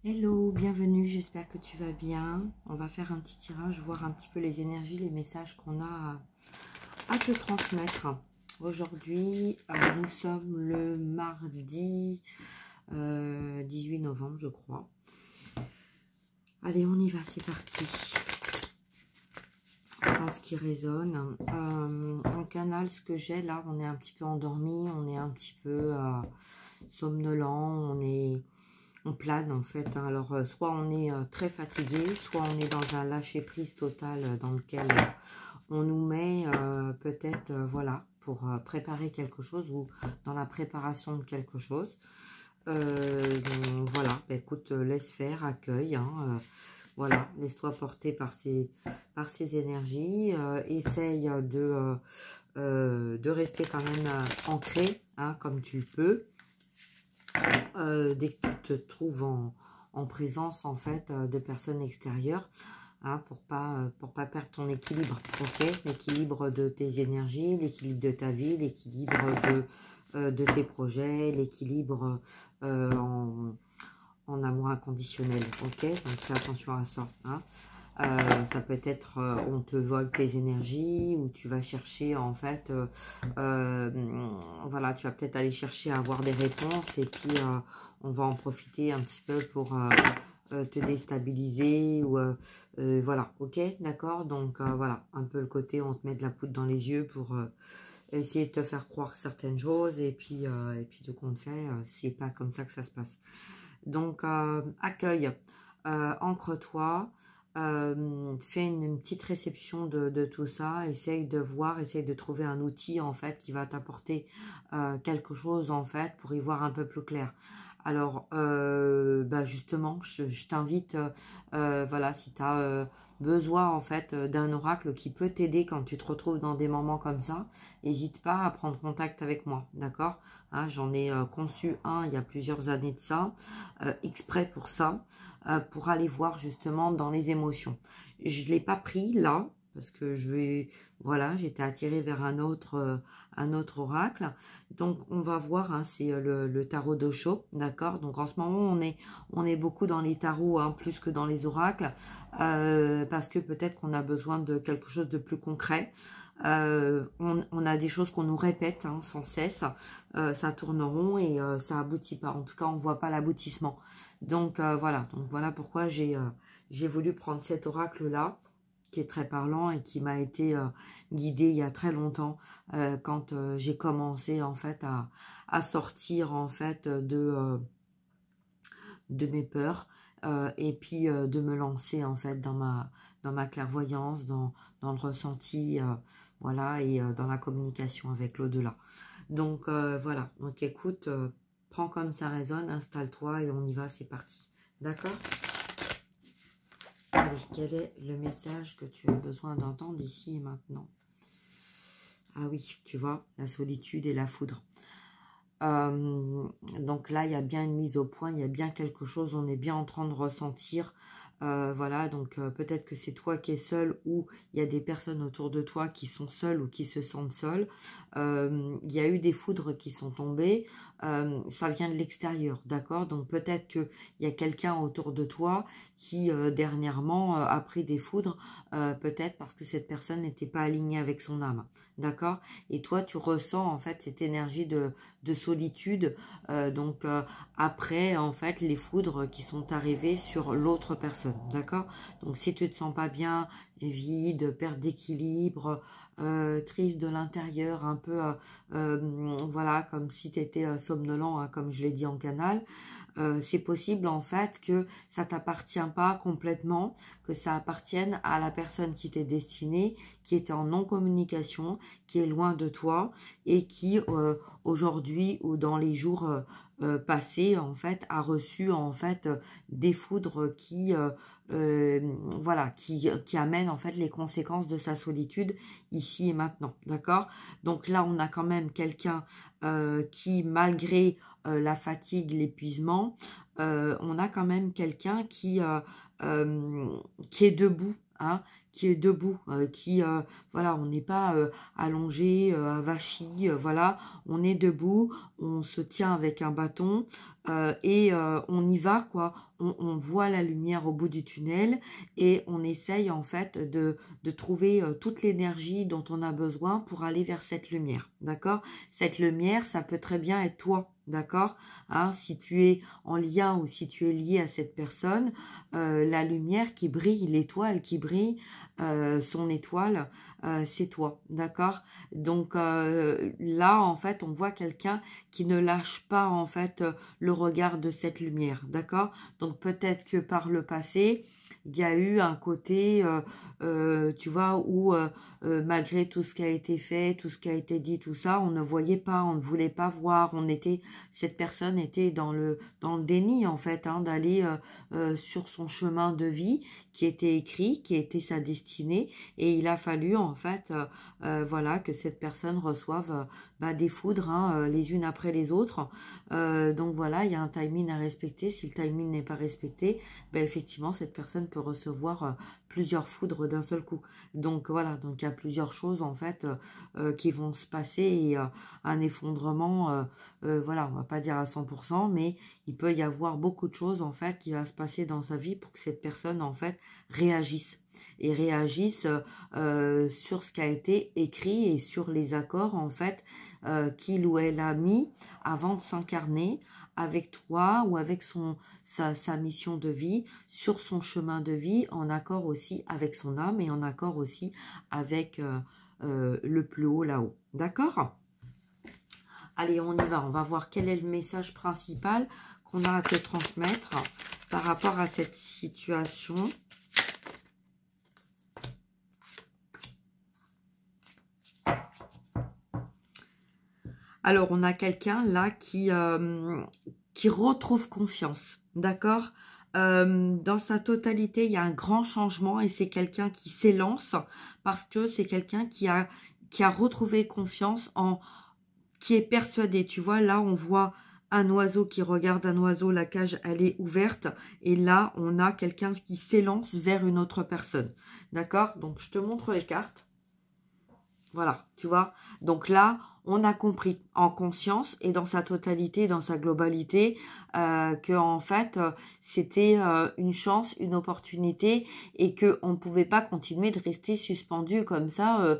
Hello, bienvenue, j'espère que tu vas bien. On va faire un petit tirage, voir un petit peu les énergies, les messages qu'on a à te transmettre. Aujourd'hui, nous sommes le mardi 18 novembre, je crois. Allez, on y va, c'est parti. Ce qui résonne. En canal, ce que j'ai là, on est un petit peu endormi, on est un petit peu somnolent, on plane en fait, hein. Alors soit on est très fatigué, soit on est dans un lâcher prise total dans lequel on nous met peut-être voilà, pour préparer quelque chose ou dans la préparation de quelque chose. Donc, voilà, bah, écoute, laisse faire, accueille, hein, voilà, laisse-toi porter par ces énergies, essaye de rester quand même ancré, hein, comme tu le peux. Dès que tu te trouves en présence en fait de personnes extérieures, hein, pour pas perdre ton équilibre, ok, l'équilibre de tes énergies, l'équilibre de ta vie, l'équilibre de tes projets, l'équilibre en amour inconditionnel, ok, donc fais attention à ça, hein. Ça peut être on te vole tes énergies ou tu vas chercher en fait voilà, tu vas peut-être aller chercher à avoir des réponses et puis on va en profiter un petit peu pour te déstabiliser ou voilà, ok, d'accord, donc voilà, un peu le côté on te met de la poudre dans les yeux pour essayer de te faire croire certaines choses et puis de compte fait c'est pas comme ça que ça se passe. Donc accueille, ancre-toi, fais une petite réception de tout ça, essaye de voir, essaye de trouver un outil en fait qui va t'apporter quelque chose en fait pour y voir un peu plus clair. Alors bah justement, je t'invite, voilà, si tu as besoin en fait d'un oracle qui peut t'aider quand tu te retrouves dans des moments comme ça, n'hésite pas à prendre contact avec moi, d'accord, hein, j'en ai conçu un il y a plusieurs années de ça, exprès pour ça, pour aller voir justement dans les émotions. Je ne l'ai pas pris là, parce que voilà, j'étais attirée vers un autre oracle. Donc on va voir, hein, c'est le tarot d'Osho, d'accord. Donc en ce moment on est beaucoup dans les tarots, hein, plus que dans les oracles, parce que peut-être qu'on a besoin de quelque chose de plus concret. On a des choses qu'on nous répète, hein, sans cesse, ça tourne rond et ça aboutit pas. En tout cas, on voit pas l'aboutissement. Donc voilà pourquoi j'ai voulu prendre cet oracle là, qui est très parlant et qui m'a été guidé il y a très longtemps, quand j'ai commencé en fait à sortir en fait de mes peurs, et puis de me lancer en fait dans ma clairvoyance, dans le ressenti, voilà, et dans la communication avec l'au-delà. Donc voilà, donc écoute, prends comme ça résonne, installe-toi et on y va, c'est parti. D'accord? Allez, quel est le message que tu as besoin d'entendre ici et maintenant? Ah oui, tu vois, la solitude et la foudre. Donc là, il y a bien une mise au point, il y a bien quelque chose, on est bien en train de ressentir. Voilà, donc peut-être que c'est toi qui es seul ou il y a des personnes autour de toi qui sont seules ou qui se sentent seules. Il y a eu des foudres qui sont tombées, ça vient de l'extérieur, d'accord? Donc peut-être qu'il y a quelqu'un autour de toi qui dernièrement a pris des foudres, peut-être parce que cette personne n'était pas alignée avec son âme, d'accord? Et toi, tu ressens en fait cette énergie de solitude, donc après en fait les foudres qui sont arrivées sur l'autre personne, d'accord? Donc si tu te sens pas bien, vide, perte d'équilibre, triste de l'intérieur, un peu voilà, comme si tu étais somnolent, hein, comme je l'ai dit en canal, c'est possible en fait que ça t'appartient pas complètement, que ça appartienne à la personne qui t'est destinée, qui était en non-communication, qui est loin de toi et qui aujourd'hui ou dans les jours passés en fait a reçu en fait des foudres qui voilà, qui amènent en fait les conséquences de sa solitude ici et maintenant, d'accord? Donc là on a quand même quelqu'un qui, malgré la fatigue, l'épuisement, on a quand même quelqu'un qui est debout, hein, qui est debout, voilà, on n'est pas allongé, avachi, voilà, on est debout, on se tient avec un bâton, on y va, quoi. On voit la lumière au bout du tunnel et on essaye en fait de trouver toute l'énergie dont on a besoin pour aller vers cette lumière, d'accord? Cette lumière, ça peut très bien être toi, d'accord? Hein, si tu es en lien ou si tu es lié à cette personne, la lumière qui brille, l'étoile qui brille, son étoile, c'est toi, d'accord? Donc là, en fait, on voit quelqu'un qui ne lâche pas, en fait, le regard de cette lumière, d'accord? Donc peut-être que par le passé, il y a eu un côté, tu vois, où malgré tout ce qui a été fait, tout ce qui a été dit, tout ça, on ne voyait pas, on ne voulait pas voir, cette personne était dans le déni, en fait, hein, d'aller sur son chemin de vie qui était écrit, qui était sa destinée, et il a fallu, en fait, voilà, que cette personne reçoive des foudres, hein, les unes après les autres. Donc voilà, il y a un timing à respecter. Si le timing n'est pas respecté, effectivement, cette personne peut recevoir plusieurs foudres d'un seul coup. Donc voilà, donc il y a plusieurs choses en fait qui vont se passer et un effondrement, voilà, on va pas dire à 100%, mais il peut y avoir beaucoup de choses en fait qui va se passer dans sa vie pour que cette personne en fait réagisse et réagisse sur ce qui a été écrit et sur les accords en fait qu'il ou elle a mis avant de s'incarner avec toi ou avec sa mission de vie, sur son chemin de vie, en accord aussi avec son âme et en accord aussi avec le plus haut là-haut. D'accord? Allez, on y va. On va voir quel est le message principal qu'on a à te transmettre par rapport à cette situation. Alors, on a quelqu'un là qui retrouve confiance, d'accord? Dans sa totalité, il y a un grand changement et c'est quelqu'un qui s'élance parce que c'est quelqu'un qui a retrouvé confiance, qui est persuadé. Tu vois, là, on voit un oiseau qui regarde un oiseau, la cage, elle est ouverte. Et là, on a quelqu'un qui s'élance vers une autre personne, d'accord? Donc, je te montre les cartes. Voilà, tu vois. Donc là, on a compris en conscience et dans sa totalité, dans sa globalité, que en fait, c'était une chance, une opportunité et qu'on ne pouvait pas continuer de rester suspendu comme ça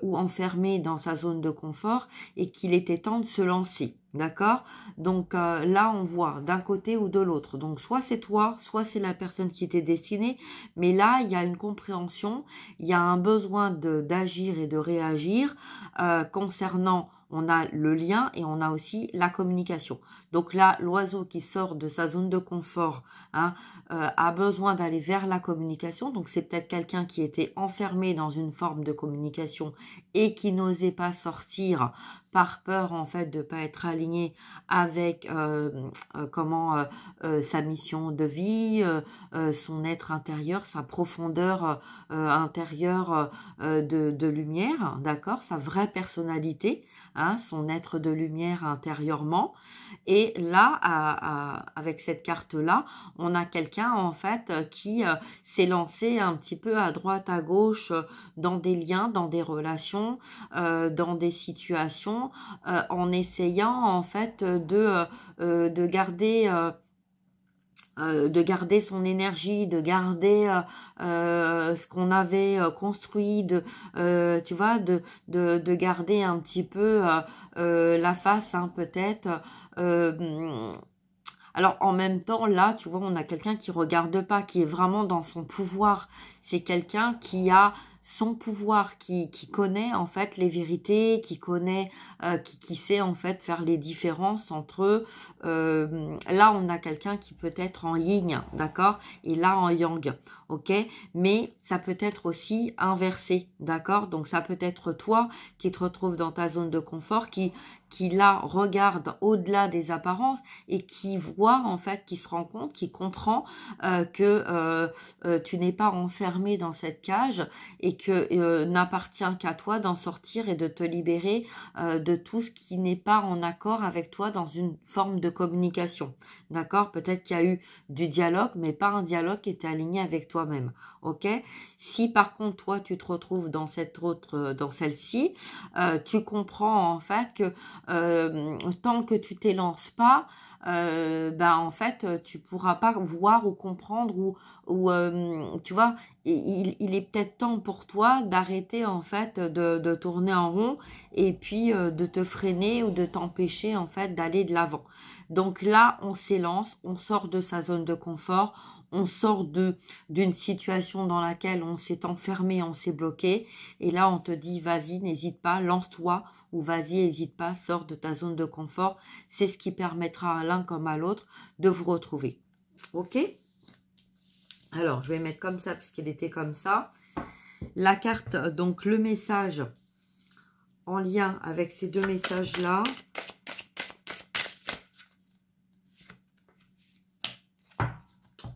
ou enfermé dans sa zone de confort et qu'il était temps de se lancer. D'accord? Donc là, on voit d'un côté ou de l'autre. Donc soit c'est toi, soit c'est la personne qui t'est destinée. Mais là, il y a une compréhension, il y a un besoin d'agir et de réagir concernant, on a le lien et on a aussi la communication. Donc là, l'oiseau qui sort de sa zone de confort hein, a besoin d'aller vers la communication. Donc c'est peut-être quelqu'un qui était enfermé dans une forme de communication et qui n'osait pas sortir par peur en fait de pas être aligné avec sa mission de vie, son être intérieur, sa profondeur intérieure de lumière, d'accord, sa vraie personnalité, hein, son être de lumière intérieurement. Et là, avec cette carte-là, on a quelqu'un en fait qui s'est lancé un petit peu à droite, à gauche, dans des liens, dans des relations, dans des situations, en essayant en fait de garder son énergie, de garder ce qu'on avait construit, tu vois, de garder un petit peu la face, hein, peut-être. Alors en même temps, là, tu vois, on a quelqu'un qui regarde pas, qui est vraiment dans son pouvoir. C'est quelqu'un qui a son pouvoir, qui connaît en fait les vérités, qui connaît, qui sait en fait faire les différences entre eux. Là, on a quelqu'un qui peut être en yin, d'accord, et là en yang, ok. Mais ça peut être aussi inversé, d'accord. Donc ça peut être toi qui te retrouves dans ta zone de confort, qui là regarde au-delà des apparences et qui voit en fait, qui se rend compte, qui comprend que tu n'es pas enfermé dans cette cage et que n'appartient qu'à toi d'en sortir et de te libérer de tout ce qui n'est pas en accord avec toi dans une forme de communication. D'accord? Peut-être qu'il y a eu du dialogue, mais pas un dialogue qui était aligné avec toi-même. Ok? Si par contre toi tu te retrouves dans dans celle-ci, tu comprends en fait que tant que tu t'élances pas, en fait, tu pourras pas voir ou comprendre ou tu vois, il est peut-être temps pour toi d'arrêter en fait de tourner en rond et puis de te freiner ou de t'empêcher en fait d'aller de l'avant. Donc là, on s'élance, on sort de sa zone de confort, on sort d'une situation dans laquelle on s'est enfermé, on s'est bloqué. Et là, on te dit, vas-y, n'hésite pas, lance-toi, ou vas-y, n'hésite pas, sors de ta zone de confort. C'est ce qui permettra à l'un comme à l'autre de vous retrouver. Ok? Alors, je vais mettre comme ça, parce qu'il était comme ça. La carte, donc le message en lien avec ces deux messages-là.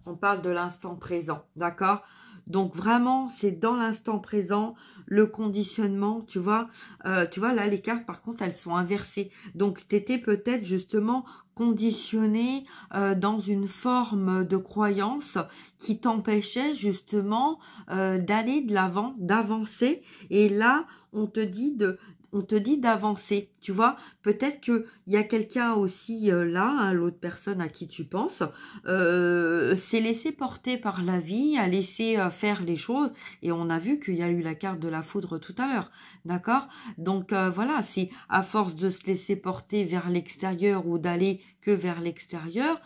On parle de l'instant présent, d'accord? Donc vraiment, c'est dans l'instant présent, le conditionnement, tu vois, là, les cartes, par contre, elles sont inversées. Donc, tu étais peut-être justement conditionné dans une forme de croyance qui t'empêchait justement d'aller de l'avant, d'avancer. Et là, on te dit d'avancer, tu vois. Peut-être qu'il y a quelqu'un aussi là, hein, l'autre personne à qui tu penses, s'est laissé porter par la vie, a laissé faire les choses. Et on a vu qu'il y a eu la carte de la foudre tout à l'heure, d'accord? Donc voilà, c'est à force de se laisser porter vers l'extérieur ou d'aller que vers l'extérieur,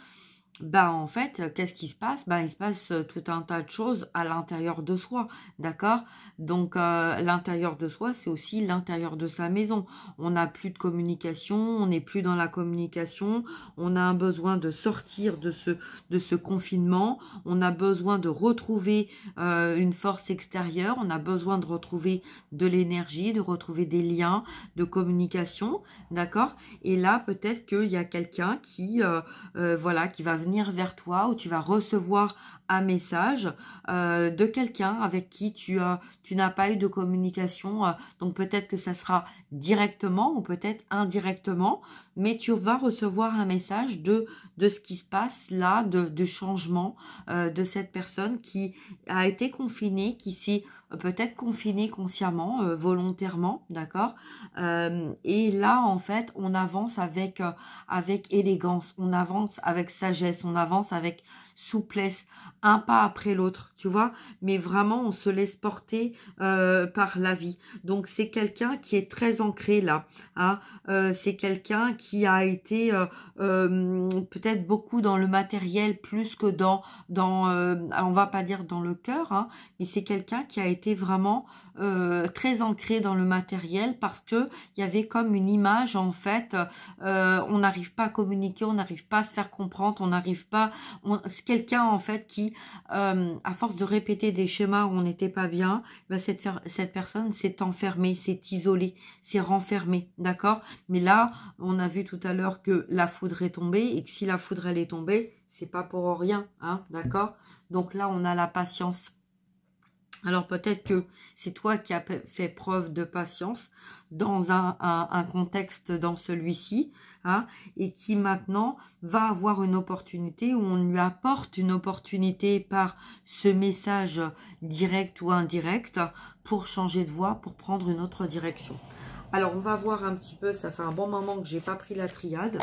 en fait, qu'est-ce qui se passe? Il se passe tout un tas de choses à l'intérieur de soi, d'accord? Donc, l'intérieur de soi, c'est aussi l'intérieur de sa maison. On n'a plus de communication, on n'est plus dans la communication, on a un besoin de sortir de ce confinement, on a besoin de retrouver une force extérieure, on a besoin de retrouver de l'énergie, de retrouver des liens de communication, d'accord? Et là, peut-être qu'il y a quelqu'un qui, voilà, qui va venir vers toi ou tu vas recevoir un message de quelqu'un avec qui tu n'as pas eu de communication. Donc peut-être que ça sera directement ou peut-être indirectement, mais tu vas recevoir un message de ce qui se passe là, du changement de cette personne qui a été confinée, qui s'est peut-être confinée consciemment, volontairement, d'accord? Et là, en fait, on avance avec élégance, on avance avec sagesse, on avance avec souplesse, un pas après l'autre, tu vois, mais vraiment on se laisse porter par la vie. Donc c'est quelqu'un qui est très ancré là, hein. C'est quelqu'un qui a été peut-être beaucoup dans le matériel plus que on va pas dire dans le cœur, hein, mais c'est quelqu'un qui a été vraiment très ancré dans le matériel parce que il y avait comme une image en fait, on n'arrive pas à communiquer, on n'arrive pas à se faire comprendre, on n'arrive pas, c'est quelqu'un en fait qui à force de répéter des schémas où on n'était pas bien, cette personne s'est enfermée, s'est isolée, s'est renfermée, d'accord? Mais là, on a vu tout à l'heure que la foudre est tombée et que si la foudre elle est tombée, c'est pas pour rien, hein, d'accord? Donc là, on a la patience. Alors peut-être que c'est toi qui as fait preuve de patience dans un contexte dans celui-ci, hein, et qui maintenant va avoir une opportunité où on lui apporte une opportunité par ce message direct ou indirect pour changer de voie, pour prendre une autre direction. Alors on va voir un petit peu, ça fait un bon moment que j'ai pas pris la triade.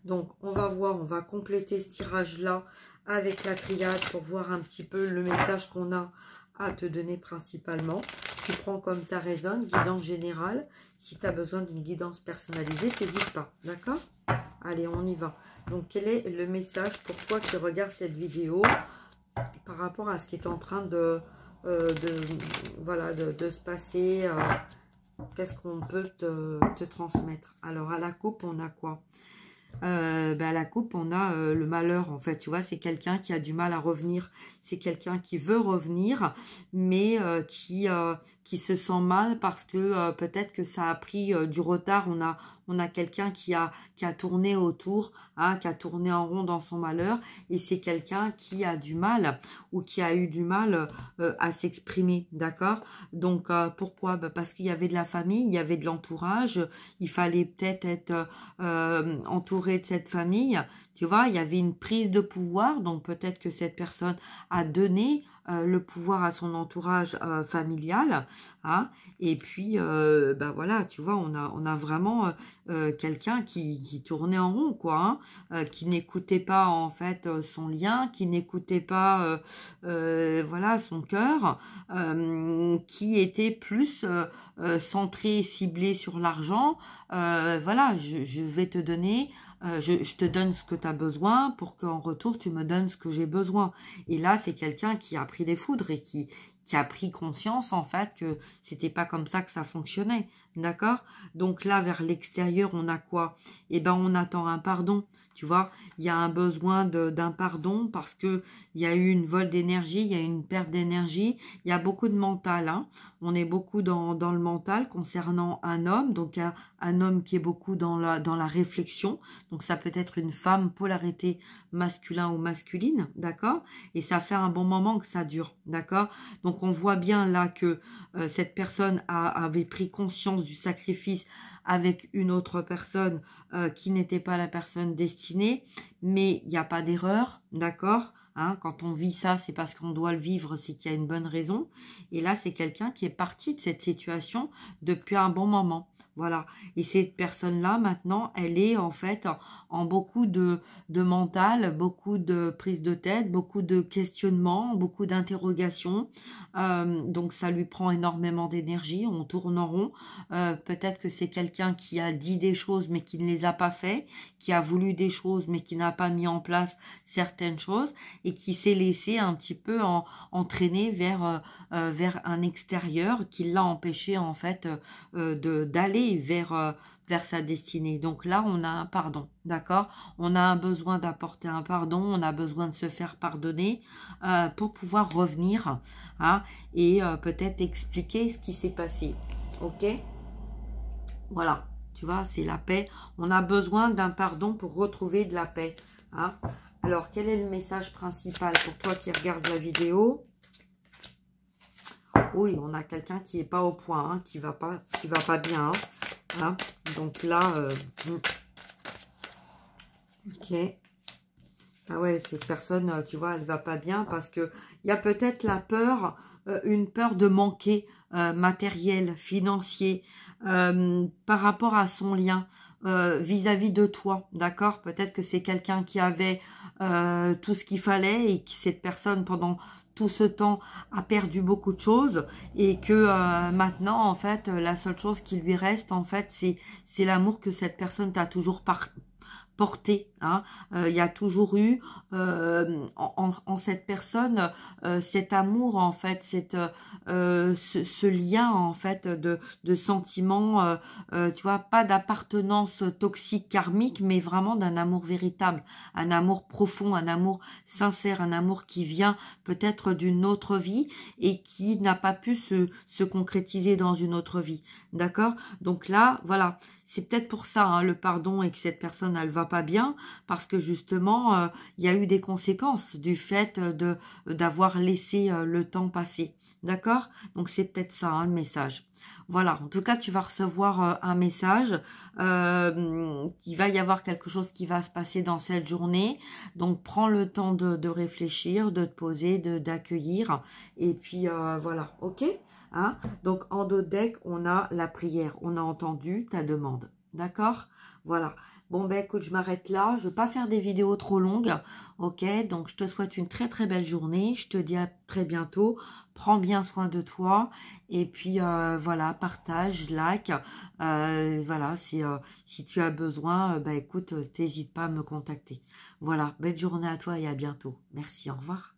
Donc, on va voir, on va compléter ce tirage-là avec la triade pour voir un petit peu le message qu'on a à te donner principalement. Tu prends comme ça résonne, guidance générale. Si tu as besoin d'une guidance personnalisée, n'hésite pas, d'accord? Allez, on y va. Donc, quel est le message pour toi qui regarde cette vidéo par rapport à ce qui est en train de se passer? Qu'est-ce qu'on peut te transmettre? Alors, à la coupe, on a quoi? À la coupe, on a le malheur, en fait, tu vois, c'est quelqu'un qui a du mal à revenir, c'est quelqu'un qui veut revenir, mais qui se sent mal parce que peut-être que ça a pris du retard, on a quelqu'un qui a tourné autour, hein, qui a tourné en rond dans son malheur, et c'est quelqu'un qui a du mal, ou qui a eu du mal à s'exprimer, d'accord? Donc, pourquoi? Parce qu'il y avait de la famille, il y avait de l'entourage, il fallait peut-être être entouré de cette famille, tu vois, il y avait une prise de pouvoir, donc peut-être que cette personne a donné le pouvoir à son entourage familial, hein. Et puis, ben voilà, tu vois, on a vraiment quelqu'un qui tournait en rond, quoi, hein, qui n'écoutait pas, en fait, son lien, qui n'écoutait pas, voilà, son cœur, qui était plus centré, ciblé sur l'argent. Voilà, je vais te donner... je te donne ce que tu as besoin pour qu'en retour, tu me donnes ce que j'ai besoin. Et là, c'est quelqu'un qui a pris des foudres et qui a pris conscience, en fait, que c'était pas comme ça que ça fonctionnait. D'accord? Donc là, vers l'extérieur, on a quoi? Eh ben, on attend un pardon. Tu vois, il y a un besoin d'un pardon parce que il y a eu une vol d'énergie, il y a eu une perte d'énergie, il y a beaucoup de mental, hein. On est beaucoup dans le mental concernant un homme, donc un homme qui est beaucoup dans la réflexion. Donc ça peut être une femme, polarité masculin ou masculine, d'accord? Et ça fait un bon moment que ça dure, d'accord? Donc on voit bien là que cette personne avait pris conscience du sacrifice avec une autre personne qui n'était pas la personne destinée, mais il n'y a pas d'erreur, d'accord? Hein, quand on vit ça, c'est parce qu'on doit le vivre, c'est qu'il y a une bonne raison. Et là, c'est quelqu'un qui est parti de cette situation depuis un bon moment. Voilà. Et cette personne-là, maintenant, elle est en fait en beaucoup de mental, beaucoup de prise de tête, beaucoup de questionnements, beaucoup d'interrogations. Donc, ça lui prend énormément d'énergie. On tourne en rond. Peut-être que c'est quelqu'un qui a dit des choses, mais qui ne les a pas fait, qui a voulu des choses, mais qui n'a pas mis en place certaines choses, et qui s'est laissé un petit peu entraîner vers un extérieur qui l'a empêché en fait d'aller vers sa destinée. Donc là, on a un pardon, d'accord? On a un besoin d'apporter un pardon, on a besoin de se faire pardonner pour pouvoir revenir, hein, et peut-être expliquer ce qui s'est passé, ok? Voilà, tu vois, c'est la paix. On a besoin d'un pardon pour retrouver de la paix, hein? Alors, quel est le message principal pour toi qui regarde la vidéo? Oui, on a quelqu'un qui n'est pas au point, hein, qui va pas bien, hein. Donc là, ok. Ah ouais, cette personne, tu vois, elle va pas bien parce que il y a peut-être la peur, une peur de manquer matériel, financier, par rapport à son lien vis-à-vis de toi, d'accord? Peut-être que c'est quelqu'un qui avait tout ce qu'il fallait et que cette personne, pendant tout ce temps, a perdu beaucoup de choses et que maintenant, en fait, la seule chose qui lui reste, en fait, c'est l'amour que cette personne t'a toujours porté, hein. Il y a toujours eu en cette personne cet amour, en fait, ce lien, en fait, de sentiments, tu vois, pas d'appartenance toxique karmique, mais vraiment d'un amour véritable, un amour profond, un amour sincère, un amour qui vient peut-être d'une autre vie et qui n'a pas pu se concrétiser dans une autre vie, d'accord? Donc là, voilà, c'est peut-être pour ça, hein, le pardon, et que cette personne, elle va pas bien, parce que justement, il y a eu des conséquences du fait d'avoir laissé le temps passer. D'accord? Donc, c'est peut-être ça, hein, le message. Voilà, en tout cas, tu vas recevoir un message. Il va y avoir quelque chose qui va se passer dans cette journée. Donc, prends le temps de réfléchir, de te poser, d'accueillir. Et puis, voilà, ok? Hein? Donc, en dos de deck, on a la prière. On a entendu ta demande. D'accord? Voilà. Bon, ben écoute, je m'arrête là. Je ne veux pas faire des vidéos trop longues. Ok? Donc, je te souhaite une très, très belle journée. Je te dis à très bientôt. Prends bien soin de toi. Et puis, voilà, partage, like. Voilà, si tu as besoin, ben écoute, n'hésite pas à me contacter. Voilà, belle journée à toi et à bientôt. Merci, au revoir.